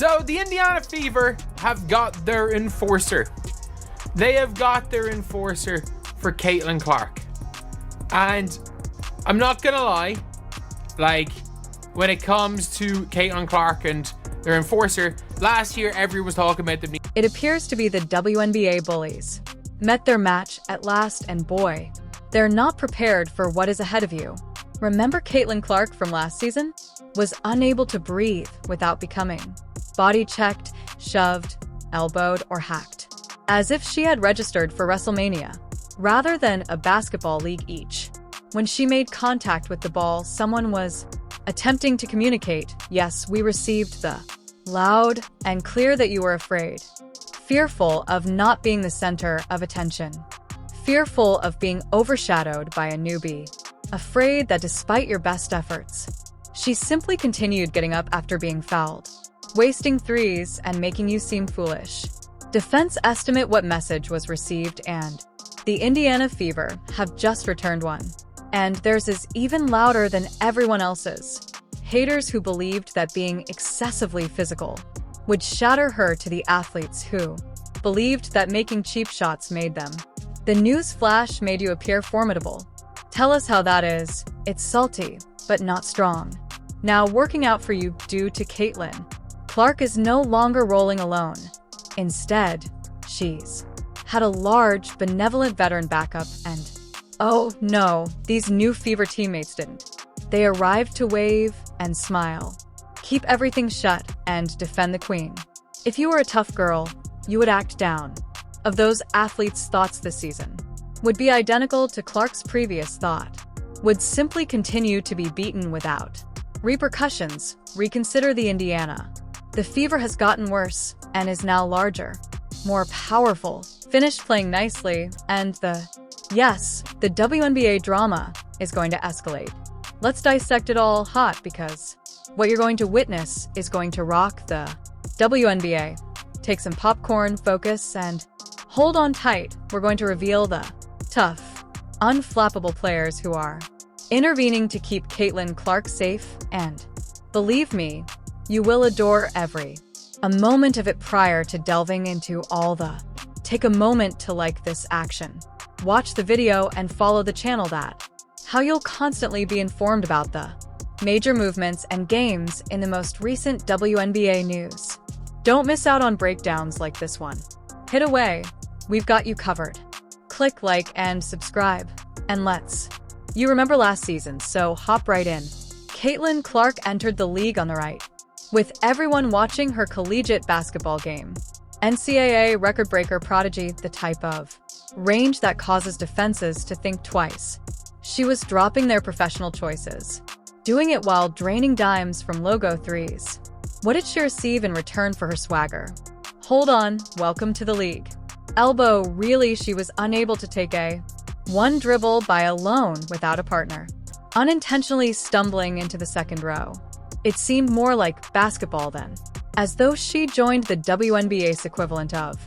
So the Indiana Fever have got their enforcer. They have got their enforcer for Caitlin Clark. And I'm not gonna lie, like, when it comes to Caitlin Clark and their enforcer, last year everyone was talking about them. It appears to be the WNBA bullies. Met their match at last, and boy, they're not prepared for what is ahead of you. Remember Caitlin Clark from last season? Was unable to breathe without becoming body checked, shoved, elbowed, or hacked. As if she had registered for WrestleMania, rather than a basketball league each. When she made contact with the ball, someone was attempting to communicate. Yes, we received the loud and clear that you were afraid. Fearful of not being the center of attention. Fearful of being overshadowed by a newbie. Afraid that despite your best efforts, she simply continued getting up after being fouled, wasting threes and making you seem foolish. Defense estimate what message was received, and the Indiana Fever have just returned one. And theirs is even louder than everyone else's. Haters who believed that being excessively physical would shatter her to the athletes who believed that making cheap shots made them. The news flash made you appear formidable. Tell us how that is. It's salty, but not strong. Now working out for you due to Caitlin. Clark is no longer rolling alone. Instead, she's had a large, benevolent veteran backup, and oh no, these new Fever teammates didn't. They arrived to wave and smile, keep everything shut, and defend the queen. If you were a tough girl, you would act down. Of those athletes' thoughts this season would be identical to Clark's previous thought, would simply continue to be beaten without repercussions. Reconsider the Indiana. The Fever has gotten worse and is now larger, more powerful, finished playing nicely, and the WNBA drama is going to escalate. Let's dissect it all hot, because what you're going to witness is going to rock the WNBA. Take some popcorn, focus, and hold on tight. We're going to reveal the tough, unflappable players who are intervening to keep Caitlin Clark safe, and believe me, you will adore every a moment of it. Prior to delving into all the, take a moment to like this action. Watch the video and follow the channel. That how you'll constantly be informed about the major movements and games in the most recent WNBA news. Don't miss out on breakdowns like this one. Hit away, we've got you covered. Click like and subscribe, and you remember last season, so hop right in. Caitlin Clark entered the league on the right, with everyone watching her collegiate basketball game. NCAA record-breaker prodigy, the type of range that causes defenses to think twice. She was dropping their professional choices, doing it while draining dimes from logo threes. What did she receive in return for her swagger? Hold on, welcome to the league. Elbow, really, she was unable to take a one dribble by alone without a partner, unintentionally stumbling into the second row. It seemed more like basketball then, as though she joined the WNBA's equivalent of.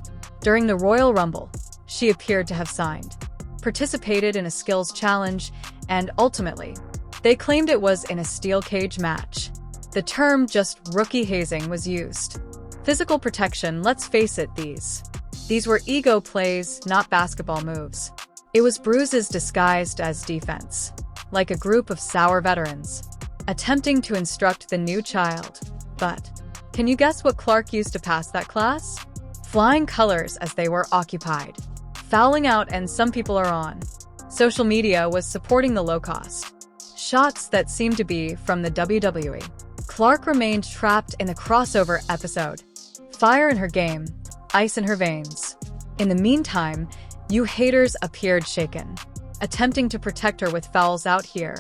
During the Royal Rumble, she appeared to have signed, participated in a skills challenge, and ultimately, they claimed it was in a steel cage match. The term just rookie hazing was used. Physical protection, let's face it, these were ego plays, not basketball moves. It was bruises disguised as defense, like a group of sour veterans attempting to instruct the new child. But can you guess what Clark used to pass that class? Flying colors as they were occupied, fouling out, and some people are on social media was supporting the low-cost shots that seemed to be from the WWE. Clark remained trapped in the crossover episode. Fire in her game, ice in her veins. In the meantime, you haters appeared shaken, attempting to protect her with fouls out here,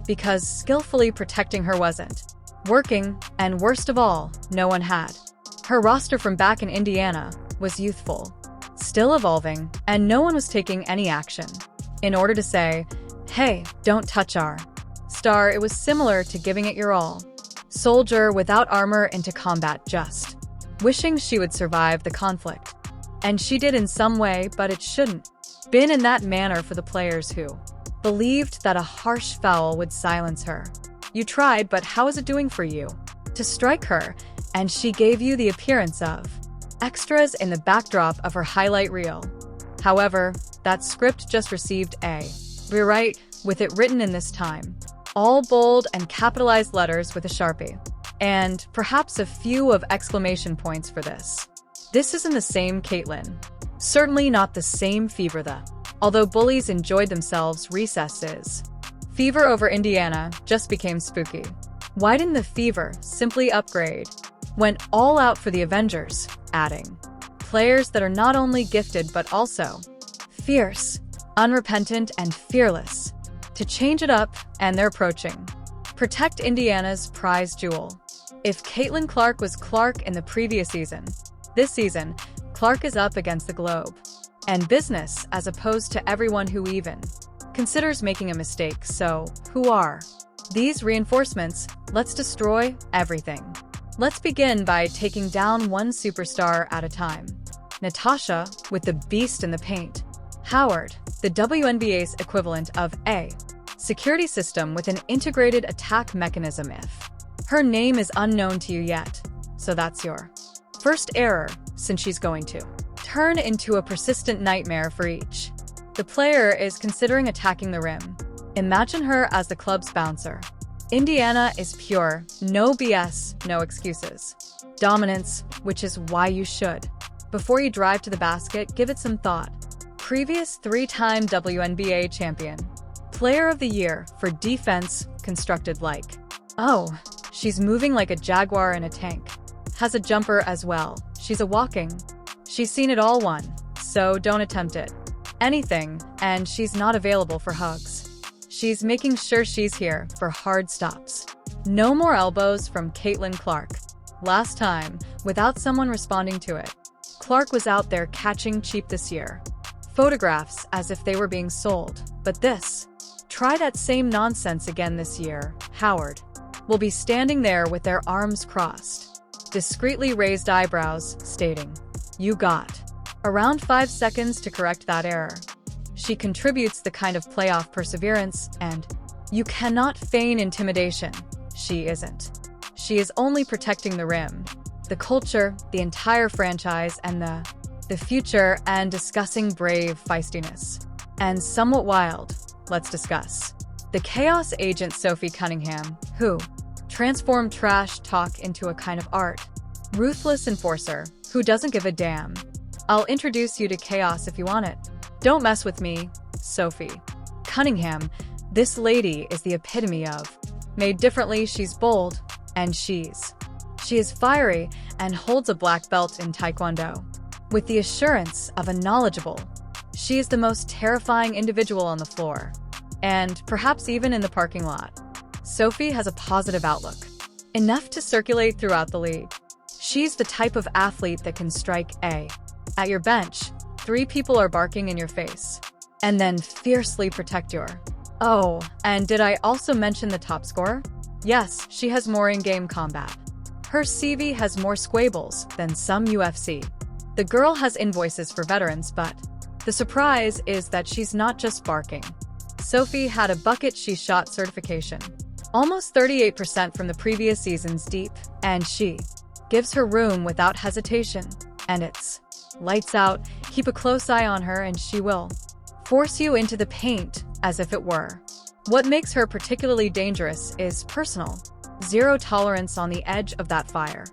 because skillfully protecting her wasn't working, and worst of all, no one had. Her roster from back in Indiana was youthful, still evolving, and no one was taking any action in order to say, hey, don't touch our star. It was similar to giving it your all. Soldier without armor into combat, just wishing she would survive the conflict. And she did in some way, but it shouldn't been in that manner for the players who believed that a harsh foul would silence her. You tried, but how is it doing for you? to strike her, and she gave you the appearance of extras in the backdrop of her highlight reel. However, that script just received a rewrite, with it written in this time, all bold and capitalized letters with a Sharpie, and perhaps a few of exclamation points for this. This isn't the same Caitlin. Certainly not the same Fever though. Although bullies enjoyed themselves, recess is. Fever over Indiana just became spooky. Why didn't the Fever simply upgrade? Went all out for the Avengers, adding players that are not only gifted but also fierce, unrepentant, and fearless. To change it up, and they're approaching. Protect Indiana's prize jewel. If Caitlin Clark was Clark in the previous season, this season, Clark is up against the globe and business as opposed to everyone who even considers making a mistake. So, who are these reinforcements? Let's destroy everything. Let's begin by taking down one superstar at a time. Natasha, with the beast in the paint. Howard, the WNBA's equivalent of a security system with an integrated attack mechanism. If her name is unknown to you yet, so that's your first error, since she's going to turn into a persistent nightmare for each. The player is considering attacking the rim. Imagine her as the club's bouncer. Indiana is pure, no BS, no excuses. Dominance, which is why you should. Before you drive to the basket, give it some thought. Previous three-time WNBA champion. Player of the Year for defense, constructed like. Oh, she's moving like a jaguar in a tank. Has a jumper as well. She's a walking. She's seen it all won, so don't attempt it. Anything, and she's not available for hugs. She's making sure she's here for hard stops. No more elbows from Caitlin Clark. Last time, without someone responding to it. Clark was out there catching cheap this year. Photographs as if they were being sold. But this. Try that same nonsense again this year. Howard will be standing there with their arms crossed, discreetly raised eyebrows, stating, "You got around 5 seconds to correct that error." She contributes the kind of playoff perseverance, and you cannot feign intimidation. She isn't. She is only protecting the rim, the culture, the entire franchise, and the future, and discussing brave feistiness. And somewhat wild, let's discuss the chaos agent Sophie Cunningham, who transformed trash talk into a kind of art. Ruthless enforcer, who doesn't give a damn. I'll introduce you to chaos if you want it. Don't mess with me, Sophie Cunningham. This lady is the epitome of made differently. She's bold, and she is fiery and holds a black belt in Taekwondo. With the assurance of a knowledgeable, she is the most terrifying individual on the floor, and perhaps even in the parking lot. Sophie has a positive outlook, enough to circulate throughout the league. She's the type of athlete that can strike a at your bench. 3 people are barking in your face, and then fiercely protect your. Oh, and did I also mention the top scorer? Yes, she has more in-game combat. Her CV has more squables than some UFC. The girl has invoices for veterans, but the surprise is that she's not just barking. Sophie had a bucket she shot certification, almost 38% from the previous season's deep, and she gives her room without hesitation, and it's lights out. Keep a close eye on her and she will force you into the paint as if it were. What makes her particularly dangerous is personal. Zero tolerance on the edge of that fire.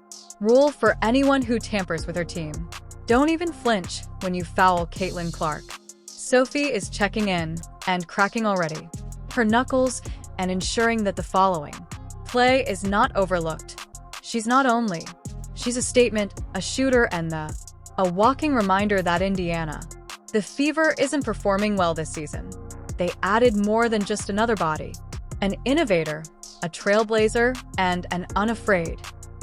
Rule for anyone who tampers with her team. Don't even flinch when you foul Caitlin Clark. Sophie is checking in and cracking already. Her knuckles and ensuring that the following play is not overlooked. She's not only. She's a statement, a shooter, and a walking reminder that Indiana, the Fever, isn't performing well this season. They added more than just another body. An innovator, a trailblazer, and an unafraid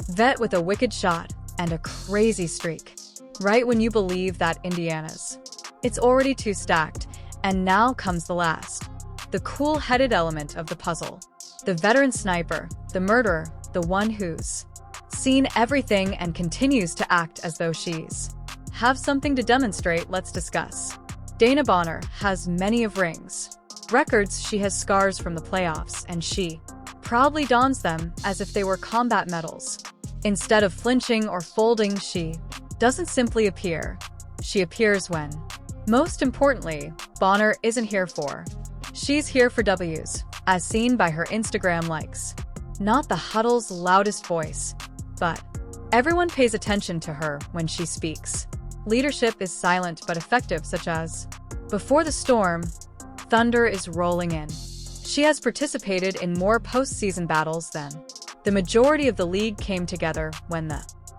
vet with a wicked shot and a crazy streak. Right when you believe that Indiana's, it's already too stacked, and now comes the last. The cool-headed element of the puzzle. The veteran sniper, the murderer, the one who's seen everything and continues to act as though she's have something to demonstrate. Let's discuss. Dana Bonner has many of rings. Records. She has scars from the playoffs, and she proudly dons them as if they were combat medals. Instead of flinching or folding, she doesn't simply appear. She appears when. Most importantly, Bonner isn't here for. She's here for W's, as seen by her Instagram likes. Not the huddle's loudest voice, but everyone pays attention to her when she speaks. Leadership is silent but effective, such as, "Before the storm, thunder is rolling in." She has participated in more postseason battles than the majority of the league came together when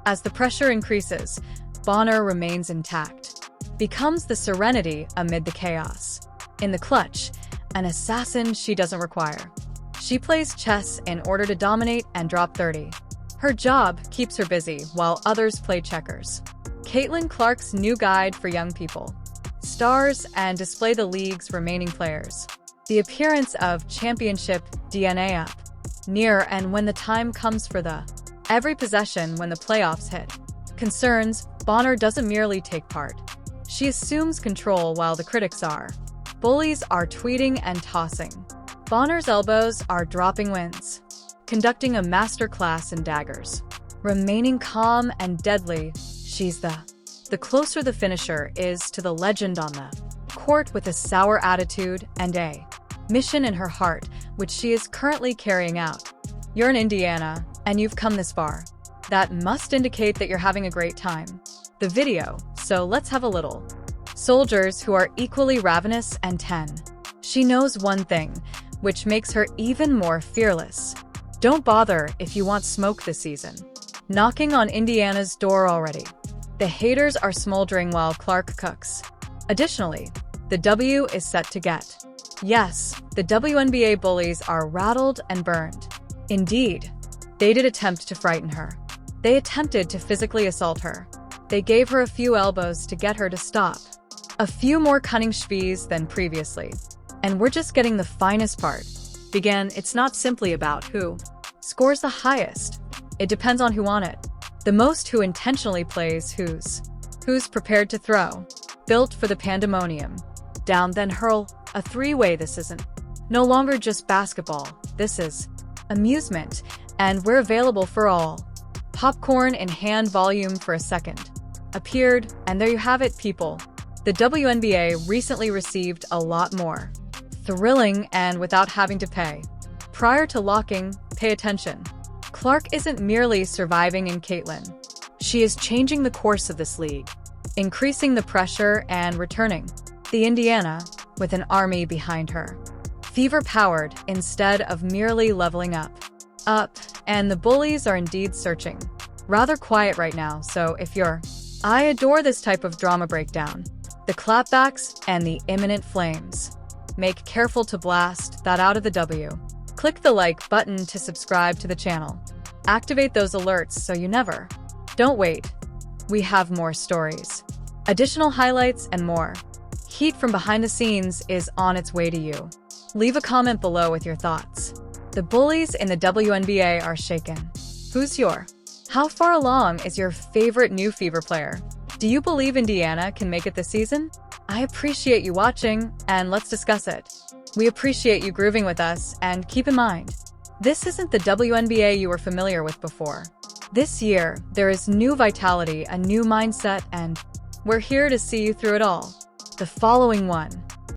as the pressure increases, Bonner remains intact, becomes the serenity amid the chaos. In the clutch, an assassin she doesn't require. She plays chess in order to dominate and drop 30. Her job keeps her busy while others play checkers. Caitlin Clark's new guide for young people. Stars and display the league's remaining players. The appearance of championship DNA up. Near and when the time comes for every possession when the playoffs hit. Concerns, Bonner doesn't merely take part. She assumes control while the critics are. Bullies are tweeting and tossing. Bonner's elbows are dropping wins. Conducting a masterclass in daggers. Remaining calm and deadly, she's the closer the finisher is to the legend on the court, with a sour attitude and a mission in her heart, which she is currently carrying out. You're in Indiana, and you've come this far. That must indicate that you're having a great time. The video, so let's have a little. Soldiers who are equally ravenous and 10. She knows one thing, which makes her even more fearless. Don't bother if you want smoke this season. Knocking on Indiana's door already. The haters are smoldering while Clark cooks. Additionally, the W is set to get. Yes, the WNBA bullies are rattled and burned. Indeed, they did attempt to frighten her. They attempted to physically assault her. They gave her a few elbows to get her to stop. A few more cunning spies than previously. And we're just getting the finest part. It's not simply about who scores the highest. It depends on who on it. The most who intentionally plays who's prepared to throw. Built for the pandemonium. Down then hurl, a three-way. This isn't no longer just basketball. This is amusement, and we're available for all. Popcorn in hand, volume for a second. Appeared, and there you have it, people. The WNBA recently received a lot more. Thrilling and without having to pay. Prior to locking, pay attention. Clark isn't merely surviving in Caitlin. She is changing the course of this league, increasing the pressure and returning the Indiana with an army behind her. Fever-powered instead of merely leveling up, and the bullies are indeed searching. Rather quiet right now, so if you're... I adore this type of drama breakdown. The clapbacks and the imminent flames. Make careful to blast that out of the W. Click the like button to subscribe to the channel. Activate those alerts so you never... Don't wait. We have more stories. Additional highlights and more. Heat from behind the scenes is on its way to you. Leave a comment below with your thoughts. The bullies in the WNBA are shaken. Who's your? How far along is your favorite new Fever player? Do you believe Indiana can make it this season? I appreciate you watching, and let's discuss it. We appreciate you grooving with us, and keep in mind, this isn't the WNBA you were familiar with before. This year, there is new vitality, a new mindset, and we're here to see you through it all. The following one